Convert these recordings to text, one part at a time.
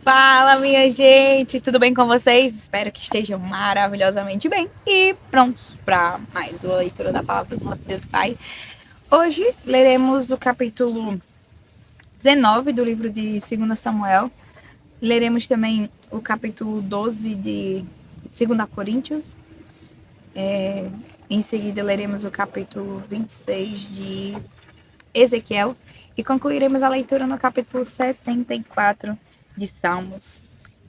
Fala, minha gente, tudo bem com vocês? Espero que estejam maravilhosamente bem e prontos para mais uma leitura da palavra do nosso Deus Pai. Hoje leremos o capítulo 19 do livro de 2 Samuel. Leremos também o capítulo 12 de 2 Coríntios. Em seguida, leremos o capítulo 26 de Ezequiel e concluiremos a leitura no capítulo 74 de Salmos.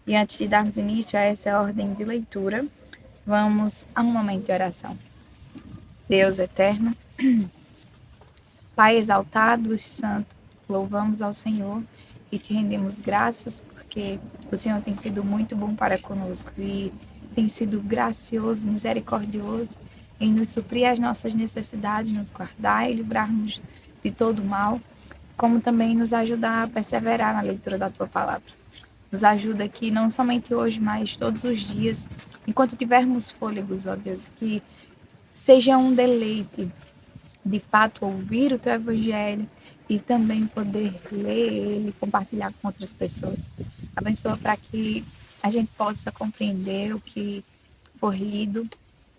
E antes de darmos início a essa ordem de leitura, vamos a um momento de oração. Deus eterno, Pai exaltado e santo, louvamos ao Senhor e te rendemos graças porque o Senhor tem sido muito bom para conosco e tem sido gracioso, misericordioso em nos suprir as nossas necessidades, nos guardar e livrar-nos de todo mal, como também nos ajudar a perseverar na leitura da tua palavra. Nos ajuda aqui, não somente hoje, mas todos os dias, enquanto tivermos fôlegos, ó Deus, que seja um deleite, de fato, ouvir o teu evangelho e também poder ler ele, compartilhar com outras pessoas. Abençoa para que a gente possa compreender o que for lido,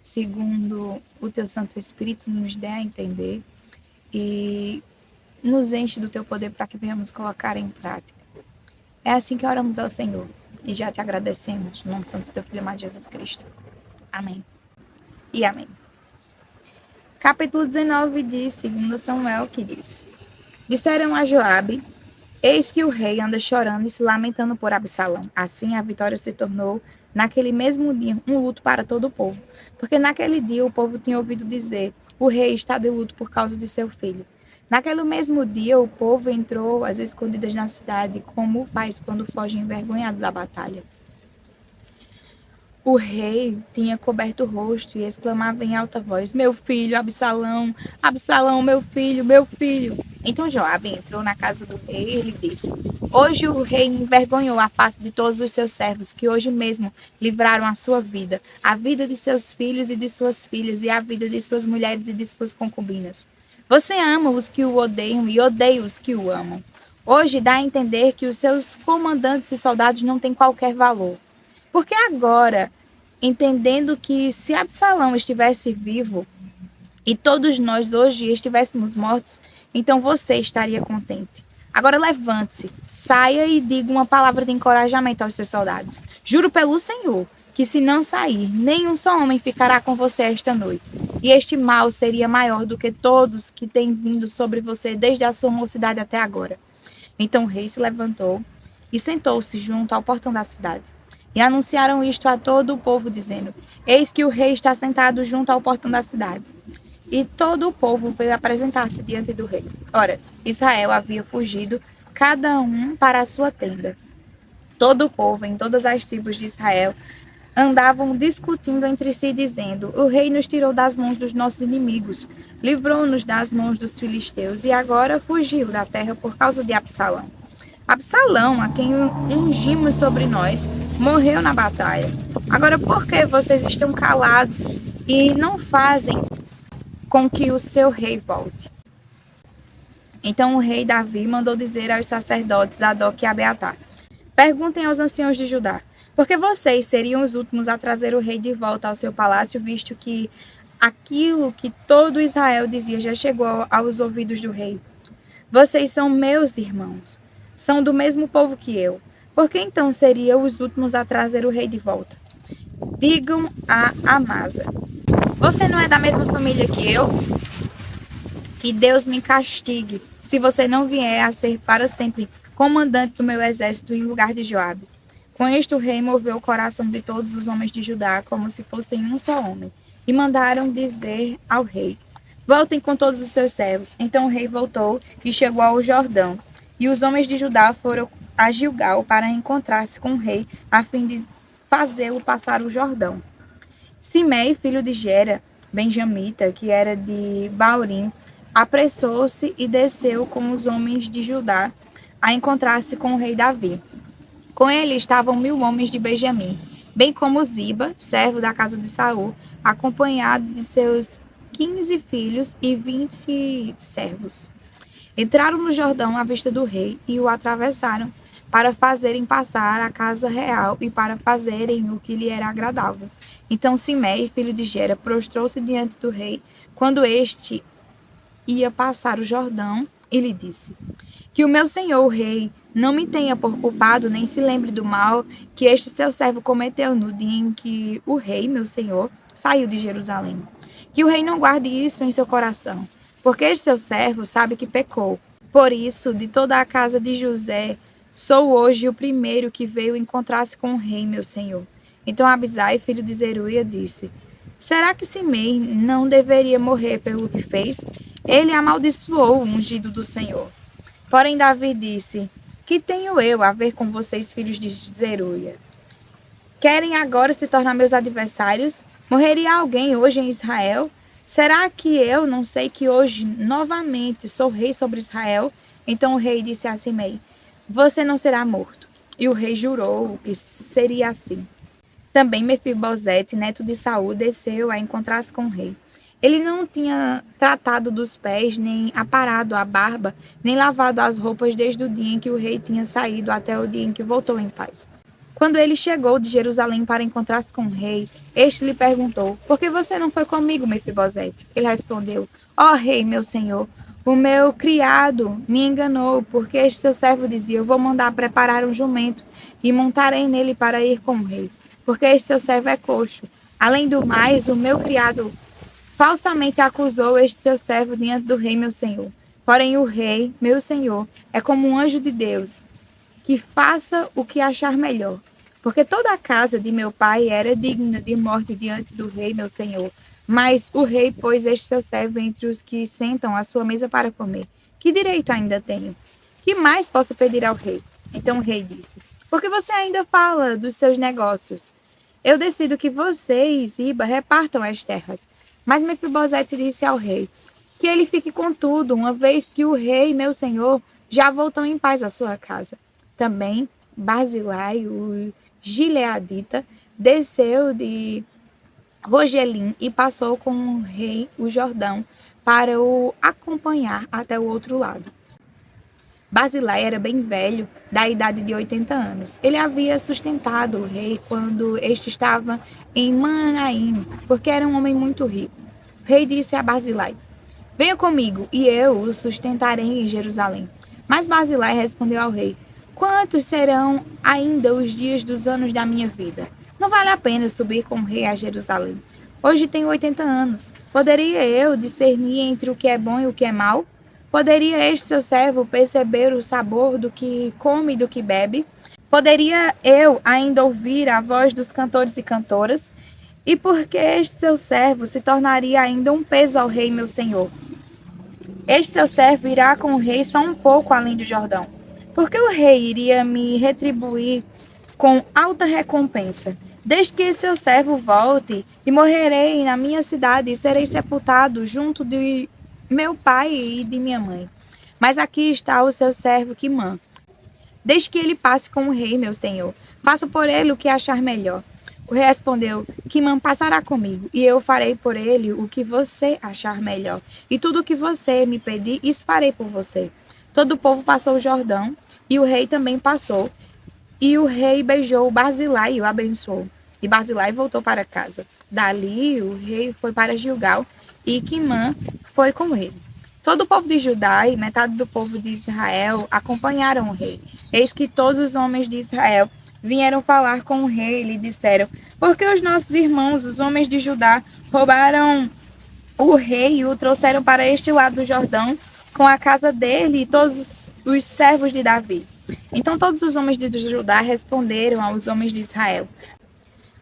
segundo o teu Santo Espírito nos dê a entender e nos enche do teu poder para que venhamos colocar em prática. É assim que oramos ao Senhor e já te agradecemos, no nome santo do teu Filho amado Jesus Cristo. Amém. E amém. Capítulo 19 de 2 Samuel, que diz: Disseram a Joabe: Eis que o rei anda chorando e se lamentando por Absalão. Assim a vitória se tornou, naquele mesmo dia, um luto para todo o povo. Porque naquele dia o povo tinha ouvido dizer: O rei está de luto por causa de seu filho. Naquele mesmo dia o povo entrou às escondidas na cidade, como faz quando foge envergonhado da batalha. O rei tinha coberto o rosto e exclamava em alta voz: Meu filho, Absalão, Absalão, meu filho, meu filho. Então Joabe entrou na casa do rei e lhe disse: Hoje o rei envergonhou a face de todos os seus servos, que hoje mesmo livraram a sua vida, a vida de seus filhos e de suas filhas, e a vida de suas mulheres e de suas concubinas. Você ama os que o odeiam e odeia os que o amam. Hoje dá a entender que os seus comandantes e soldados não têm qualquer valor. Porque agora, entendendo que se Absalão estivesse vivo e todos nós hoje estivéssemos mortos, então você estaria contente. Agora levante-se, saia e diga uma palavra de encorajamento aos seus soldados. Juro pelo Senhor que se não sair, nenhum só homem ficará com você esta noite. E este mal seria maior do que todos que têm vindo sobre você desde a sua mocidade até agora. Então o rei se levantou e sentou-se junto ao portão da cidade. E anunciaram isto a todo o povo, dizendo: Eis que o rei está sentado junto ao portão da cidade. E todo o povo veio apresentar-se diante do rei. Ora, Israel havia fugido, cada um para a sua tenda. Todo o povo, em todas as tribos de Israel, andavam discutindo entre si, dizendo: O rei nos tirou das mãos dos nossos inimigos, livrou-nos das mãos dos filisteus, e agora fugiu da terra por causa de Absalão. Absalão, a quem ungimos sobre nós, morreu na batalha. Agora, por que vocês estão calados e não fazem com que o seu rei volte? Então o rei Davi mandou dizer aos sacerdotes Zadok e Abiatar: Perguntem aos anciãos de Judá, porque vocês seriam os últimos a trazer o rei de volta ao seu palácio, visto que aquilo que todo Israel dizia já chegou aos ouvidos do rei. Vocês são meus irmãos, são do mesmo povo que eu. Por que então seriam os últimos a trazer o rei de volta? Digam a Amasa: Você não é da mesma família que eu? Que Deus me castigue, se você não vier a ser para sempre comandante do meu exército em lugar de Joabe. Com isto o rei moveu o coração de todos os homens de Judá, como se fossem um só homem, e mandaram dizer ao rei: Voltem com todos os seus servos. Então o rei voltou e chegou ao Jordão. E os homens de Judá foram a Gilgal para encontrar-se com o rei, a fim de fazê-lo passar o Jordão. Simei, filho de Gera, benjamita, que era de Baurim, apressou-se e desceu com os homens de Judá a encontrar-se com o rei Davi. Com ele estavam 1000 homens de Benjamim, bem como Ziba, servo da casa de Saul, acompanhado de seus 15 filhos e 20 servos. Entraram no Jordão à vista do rei e o atravessaram, para fazerem passar a casa real e para fazerem o que lhe era agradável. Então Simei, filho de Gera, prostrou-se diante do rei, quando este ia passar o Jordão, e lhe disse: Que o meu senhor, o rei, não me tenha por culpado, nem se lembre do mal que este seu servo cometeu no dia em que o rei, meu senhor, saiu de Jerusalém. Que o rei não guarde isso em seu coração, porque este seu servo sabe que pecou. Por isso, de toda a casa de José, sou hoje o primeiro que veio encontrar-se com o rei, meu senhor. Então Abisai, filho de Zeruia, disse: Será que Simei não deveria morrer pelo que fez? Ele amaldiçoou o ungido do Senhor. Porém Davi disse: Que tenho eu a ver com vocês, filhos de Zeruia? Querem agora se tornar meus adversários? Morreria alguém hoje em Israel? Será que eu não sei que hoje novamente sou rei sobre Israel? Então o rei disse a Simei: Você não será morto. E o rei jurou que seria assim. Também Mefibosete, neto de Saul, desceu a encontrar-se com o rei. Ele não tinha tratado dos pés, nem aparado a barba, nem lavado as roupas desde o dia em que o rei tinha saído até o dia em que voltou em paz. Quando ele chegou de Jerusalém para encontrar-se com o rei, este lhe perguntou: Por que você não foi comigo, Mefibosete? Ele respondeu: Ó rei, meu senhor, o meu criado me enganou, porque este seu servo dizia: Eu vou mandar preparar um jumento e montarei nele para ir com o rei, porque este seu servo é coxo. Além do mais, o meu criado falsamente acusou este seu servo diante do rei, meu senhor. Porém, o rei, meu senhor, é como um anjo de Deus, que faça o que achar melhor. Porque toda a casa de meu pai era digna de morte diante do rei, meu senhor. Mas o rei pôs este seu servo entre os que sentam à sua mesa para comer. Que direito ainda tenho? Que mais posso pedir ao rei? Então o rei disse: Porque você ainda fala dos seus negócios? Eu decido que você e Ziba repartam as terras. Mas Mefibosete disse ao rei: Que ele fique com tudo, uma vez que o rei, meu senhor, já voltou em paz à sua casa. Também Barzilai, o gileadita, desceu de Rogelim e passou com o rei o Jordão para o acompanhar até o outro lado. Barzilai era bem velho, da idade de 80 anos. Ele havia sustentado o rei quando este estava em Manaim, porque era um homem muito rico. O rei disse a Barzilai: Venha comigo, e eu o sustentarei em Jerusalém. Mas Barzilai respondeu ao rei: Quantos serão ainda os dias dos anos da minha vida? Não vale a pena subir com o rei a Jerusalém. Hoje tenho 80 anos. Poderia eu discernir entre o que é bom e o que é mal? Poderia este seu servo perceber o sabor do que come e do que bebe? Poderia eu ainda ouvir a voz dos cantores e cantoras? E por que este seu servo se tornaria ainda um peso ao rei, meu senhor? Este seu servo irá com o rei só um pouco além do Jordão. Porque o rei iria me retribuir com alta recompensa, desde que seu servo volte, e morrerei na minha cidade e serei sepultado junto de meu pai e de minha mãe. Mas aqui está o seu servo Quimã. Desde que ele passe com o rei, meu senhor, faça por ele o que achar melhor. O rei respondeu: Quimã passará comigo, e eu farei por ele o que você achar melhor. E tudo o que você me pedir, isso farei por você. Todo o povo passou o Jordão, e o rei também passou. E o rei beijou Barzilai e o abençoou. E Barzilai voltou para casa. Dali, o rei foi para Gilgal, e Quimã foi com ele. Todo o povo de Judá e metade do povo de Israel acompanharam o rei. Eis que todos os homens de Israel vieram falar com o rei e lhe disseram: Por que os nossos irmãos, os homens de Judá, roubaram o rei e o trouxeram para este lado do Jordão, com a casa dele e todos os servos de Davi? Então todos os homens de Judá responderam aos homens de Israel: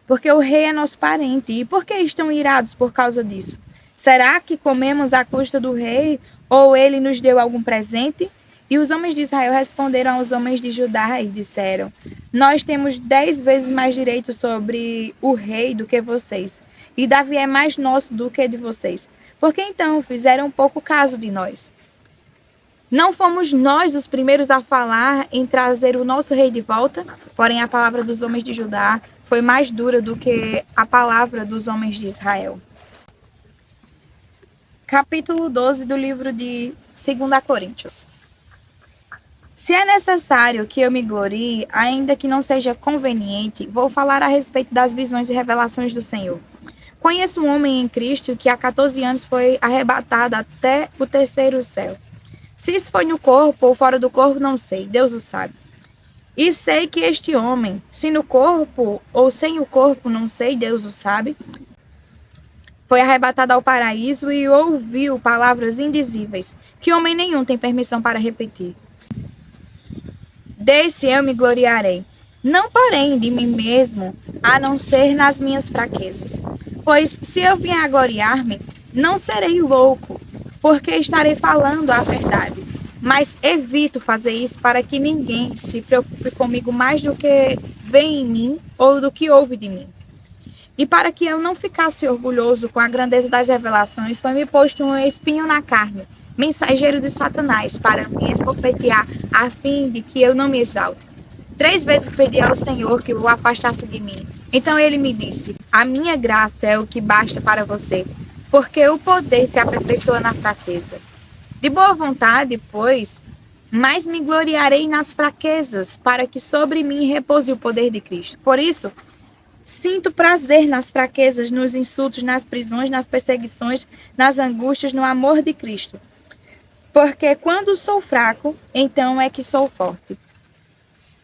Porque o rei é nosso parente, e por que estão irados por causa disso? Será que comemos à custa do rei, ou ele nos deu algum presente? E os homens de Israel responderam aos homens de Judá e disseram: Nós temos 10 vezes mais direito sobre o rei do que vocês, e Davi é mais nosso do que de vocês. Por que então fizeram pouco caso de nós? Não fomos nós os primeiros a falar em trazer o nosso rei de volta? Porém, a palavra dos homens de Judá foi mais dura do que a palavra dos homens de Israel. Capítulo 12 do livro de 2 Coríntios. Se é necessário que eu me glorie, ainda que não seja conveniente, vou falar a respeito das visões e revelações do Senhor. Conheço um homem em Cristo que há 14 anos foi arrebatado até o terceiro céu. Se isso foi no corpo ou fora do corpo, não sei, Deus o sabe. E sei que este homem, se no corpo ou sem o corpo, não sei, Deus o sabe, foi arrebatado ao paraíso e ouviu palavras indizíveis, que homem nenhum tem permissão para repetir. Desse eu me gloriarei, não porém de mim mesmo, a não ser nas minhas fraquezas. Pois se eu vier a gloriar-me, não serei louco, porque estarei falando a verdade. Mas evito fazer isso para que ninguém se preocupe comigo mais do que vê em mim ou do que ouve de mim. E para que eu não ficasse orgulhoso com a grandeza das revelações, foi-me posto um espinho na carne, mensageiro de Satanás, para me esbofetear, a fim de que eu não me exalte. 3 vezes pedi ao Senhor que o afastasse de mim. Então ele me disse: a minha graça é o que basta para você, porque o poder se aperfeiçoa na fraqueza. De boa vontade, pois, mas me gloriarei nas fraquezas, para que sobre mim repouse o poder de Cristo. Por isso, sinto prazer nas fraquezas, nos insultos, nas prisões, nas perseguições, nas angústias, no amor de Cristo. Porque quando sou fraco, então é que sou forte.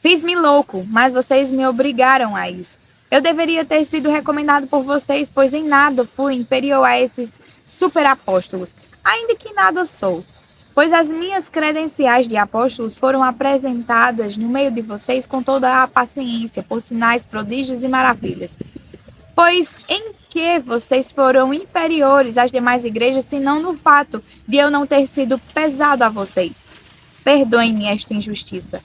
Fiz-me louco, mas vocês me obrigaram a isso. Eu deveria ter sido recomendado por vocês, pois em nada fui inferior a esses superapóstolos, ainda que nada sou. Pois as minhas credenciais de apóstolos foram apresentadas no meio de vocês com toda a paciência, por sinais, prodígios e maravilhas. Pois em que vocês foram inferiores às demais igrejas, senão no fato de eu não ter sido pesado a vocês? Perdoem-me esta injustiça.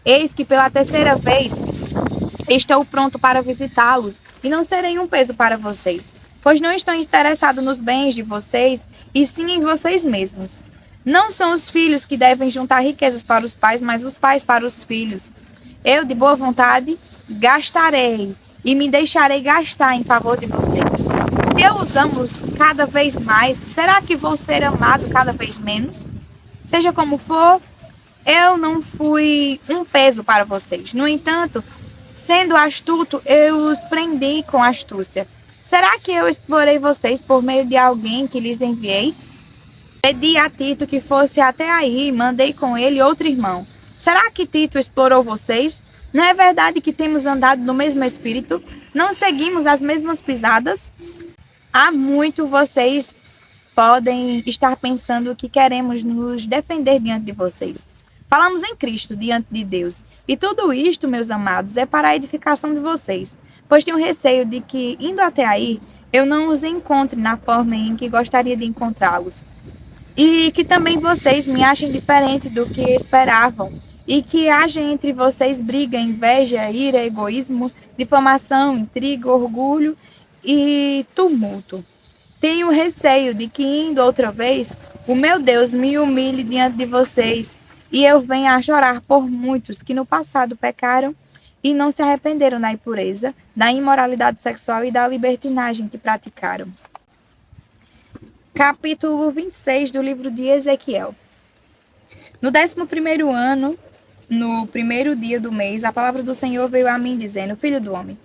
Eis que pela terceira vez estou pronto para visitá-los e não serei um peso para vocês, pois não estou interessado nos bens de vocês, e sim em vocês mesmos. Não são os filhos que devem juntar riquezas para os pais, mas os pais para os filhos. Eu, de boa vontade, gastarei e me deixarei gastar em favor de vocês. Se eu os amo cada vez mais, será que vou ser amado cada vez menos? Seja como for, eu não fui um peso para vocês. No entanto, sendo astuto, eu os prendi com astúcia. Será que eu explorei vocês por meio de alguém que lhes enviei? Pedi a Tito que fosse até aí e mandei com ele outro irmão. Será que Tito explorou vocês? Não é verdade que temos andado no mesmo espírito? Não seguimos as mesmas pisadas? Há muito vocês podem estar pensando que queremos nos defender diante de vocês. Falamos em Cristo diante de Deus. E tudo isto, meus amados, é para a edificação de vocês, pois tenho receio de que, indo até aí, eu não os encontre na forma em que gostaria de encontrá-los. E que também vocês me achem diferente do que esperavam, e que haja entre vocês briga, inveja, ira, egoísmo, difamação, intriga, orgulho e tumulto. Tenho receio de que, indo outra vez, o meu Deus me humilhe diante de vocês, e eu venha a chorar por muitos que no passado pecaram e não se arrependeram da impureza, da imoralidade sexual e da libertinagem que praticaram. Capítulo 26 do livro de Ezequiel. No 11º ano, no primeiro dia do mês, a palavra do Senhor veio a mim, dizendo: Filho do homem,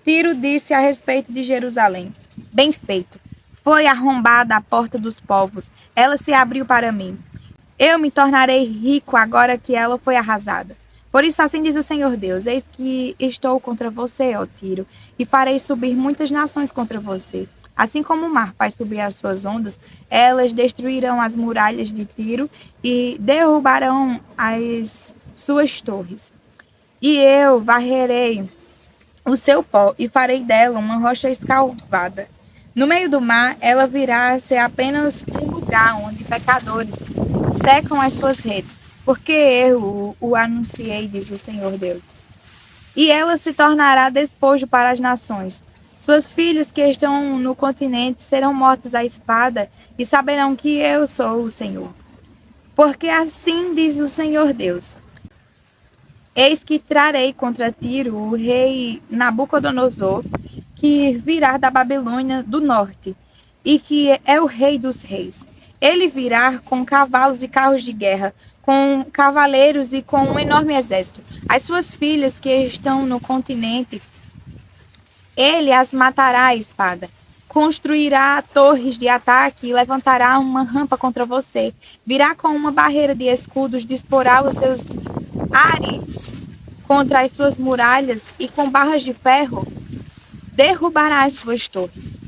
Tiro disse a respeito de Jerusalém: Bem feito, foi arrombada a porta dos povos, ela se abriu para mim. Eu me tornarei rico agora que ela foi arrasada. Por isso assim diz o Senhor Deus: Eis que estou contra você, ó Tiro, e farei subir muitas nações contra você. Assim como o mar faz subir as suas ondas, elas destruirão as muralhas de Tiro e derrubarão as suas torres. E eu varrerei o seu pó e farei dela uma rocha escavada. No meio do mar, ela virá a ser apenas um lugar onde pecadores secam as suas redes, porque eu o anunciei, diz o Senhor Deus. E ela se tornará despojo para as nações. Suas filhas que estão no continente serão mortas à espada e saberão que eu sou o Senhor. Porque assim diz o Senhor Deus: Eis que trarei contra Tiro o rei Nabucodonosor, que virá da Babilônia do norte, e que é o rei dos reis. Ele virá com cavalos e carros de guerra, com cavaleiros e com um enorme exército. As suas filhas que estão no continente, ele as matará à espada. Construirá torres de ataque e levantará uma rampa contra você. Virá com uma barreira de escudos, disporá os seus ares contra as suas muralhas e com barras de ferro derrubará as suas torres.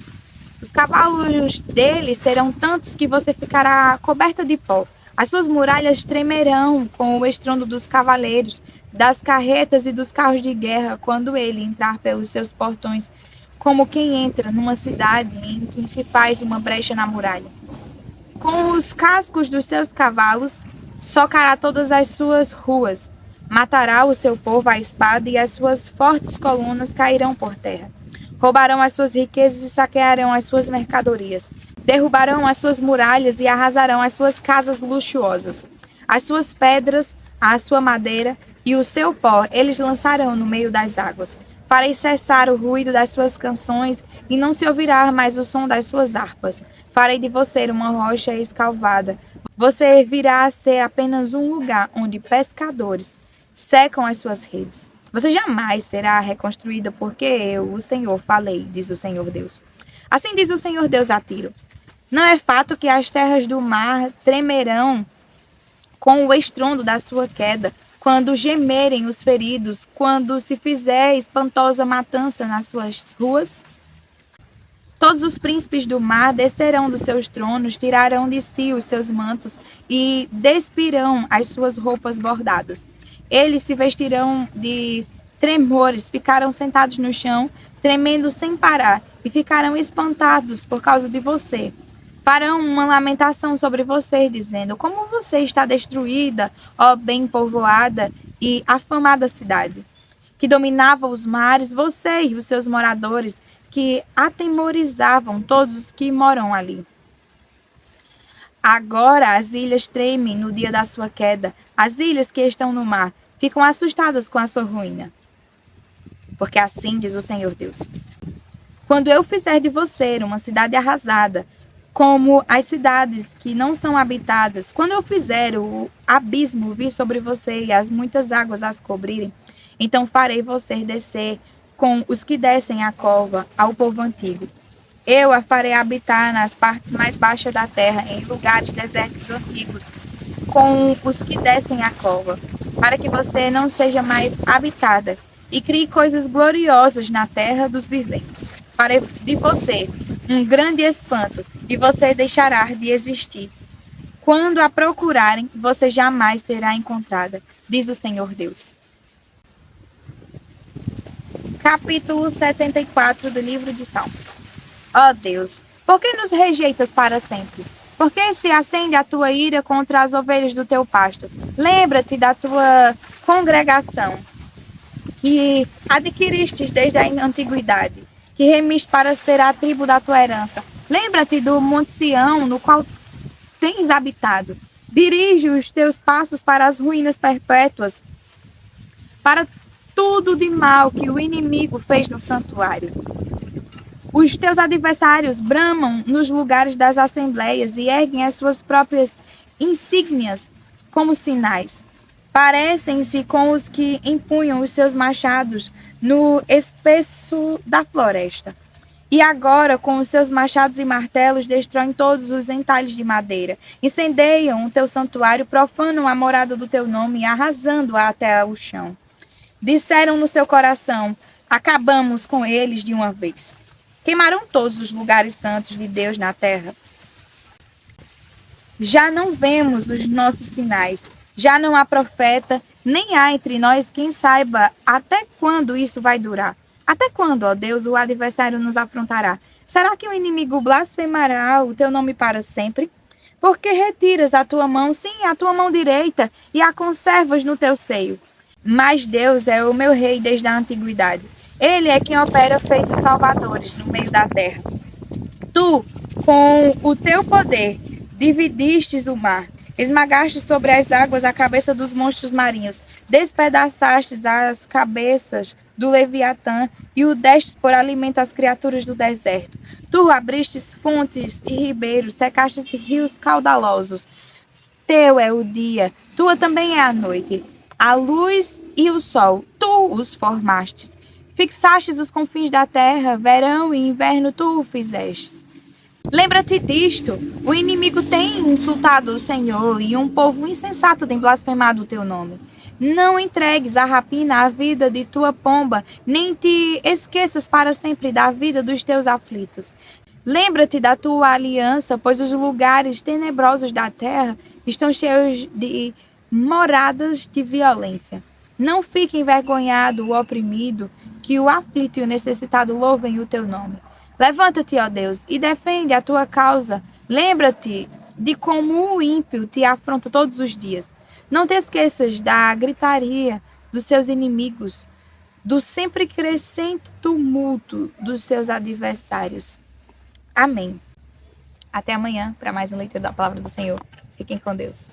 Os cavalos dele serão tantos que você ficará coberta de pó. As suas muralhas tremerão com o estrondo dos cavaleiros, das carretas e dos carros de guerra quando ele entrar pelos seus portões, como quem entra numa cidade em que se faz uma brecha na muralha. Com os cascos dos seus cavalos, socará todas as suas ruas, matará o seu povo à espada e as suas fortes colunas cairão por terra. Roubarão as suas riquezas e saquearão as suas mercadorias. Derrubarão as suas muralhas e arrasarão as suas casas luxuosas. As suas pedras, a sua madeira e o seu pó eles lançarão no meio das águas. Farei cessar o ruído das suas canções e não se ouvirá mais o som das suas harpas. Farei de você uma rocha escalvada. Você virá a ser apenas um lugar onde pescadores secam as suas redes. Você jamais será reconstruída, porque eu, o Senhor, falei, diz o Senhor Deus. Assim diz o Senhor Deus a Tiro. Não é fato que as terras do mar tremerão com o estrondo da sua queda, quando gemerem os feridos, quando se fizer espantosa matança nas suas ruas? Todos os príncipes do mar descerão dos seus tronos, tirarão de si os seus mantos e despirão as suas roupas bordadas. Eles se vestirão de tremores, ficarão sentados no chão, tremendo sem parar, e ficarão espantados por causa de você. Farão uma lamentação sobre você, dizendo: como você está destruída, ó bem povoada e afamada cidade, que dominava os mares, você e os seus moradores, que atemorizavam todos os que moram ali. Agora as ilhas tremem no dia da sua queda. As ilhas que estão no mar ficam assustadas com a sua ruína. Porque assim diz o Senhor Deus: quando eu fizer de você uma cidade arrasada, como as cidades que não são habitadas, quando eu fizer o abismo vir sobre você e as muitas águas as cobrirem, então farei você descer com os que descem a cova ao povo antigo. Eu a farei habitar nas partes mais baixas da terra, em lugares desertos antigos, com os que descem a cova, para que você não seja mais habitada, e crie coisas gloriosas na terra dos viventes. Farei de você um grande espanto, e você deixará de existir. Quando a procurarem, você jamais será encontrada, diz o Senhor Deus. Capítulo 74 do livro de Salmos. Ó Deus, por que nos rejeitas para sempre? Por que se acende a tua ira contra as ovelhas do teu pasto? Lembra-te da tua congregação, que adquiristes desde a antiguidade, que remiste para ser a tribo da tua herança. Lembra-te do Monte Sião, no qual tens habitado. Dirige os teus passos para as ruínas perpétuas, para tudo de mal que o inimigo fez no santuário. Os teus adversários bramam nos lugares das assembleias e erguem as suas próprias insígnias como sinais. Parecem-se com os que empunham os seus machados no espesso da floresta. E agora, com os seus machados e martelos, destroem todos os entalhes de madeira. Incendeiam o teu santuário, profanam a morada do teu nome, arrasando-a até o chão. Disseram no seu coração: acabamos com eles de uma vez. Queimaram todos os lugares santos de Deus na terra. Já não vemos os nossos sinais. Já não há profeta, nem há entre nós quem saiba até quando isso vai durar. Até quando, ó Deus, o adversário nos afrontará? Será que o inimigo blasfemará o teu nome para sempre? Porque retiras a tua mão, sim, a tua mão direita, e a conservas no teu seio. Mas Deus é o meu rei desde a antiguidade. Ele é quem opera feitos salvadores no meio da terra. Tu, com o teu poder, dividistes o mar. Esmagaste sobre as águas a cabeça dos monstros marinhos, despedaçastes as cabeças do Leviatã e o destes por alimento às criaturas do deserto. Tu abristes fontes e ribeiros, secastes rios caudalosos. Teu é o dia, tua também é a noite. A luz e o sol, tu os formastes. Fixastes os confins da terra, verão e inverno tu o fizestes. Lembra-te disto: o inimigo tem insultado o Senhor e um povo insensato tem blasfemado o teu nome. Não entregues a rapina à vida de tua pomba, nem te esqueças para sempre da vida dos teus aflitos. Lembra-te da tua aliança, pois os lugares tenebrosos da terra estão cheios de moradas de violência. Não fique envergonhado o oprimido, que o aflito e o necessitado louvem o teu nome. Levanta-te, ó Deus, e defende a tua causa. Lembra-te de como o ímpio te afronta todos os dias. Não te esqueças da gritaria dos seus inimigos, do sempre crescente tumulto dos seus adversários. Amém. Até amanhã para mais um leitura da palavra do Senhor. Fiquem com Deus.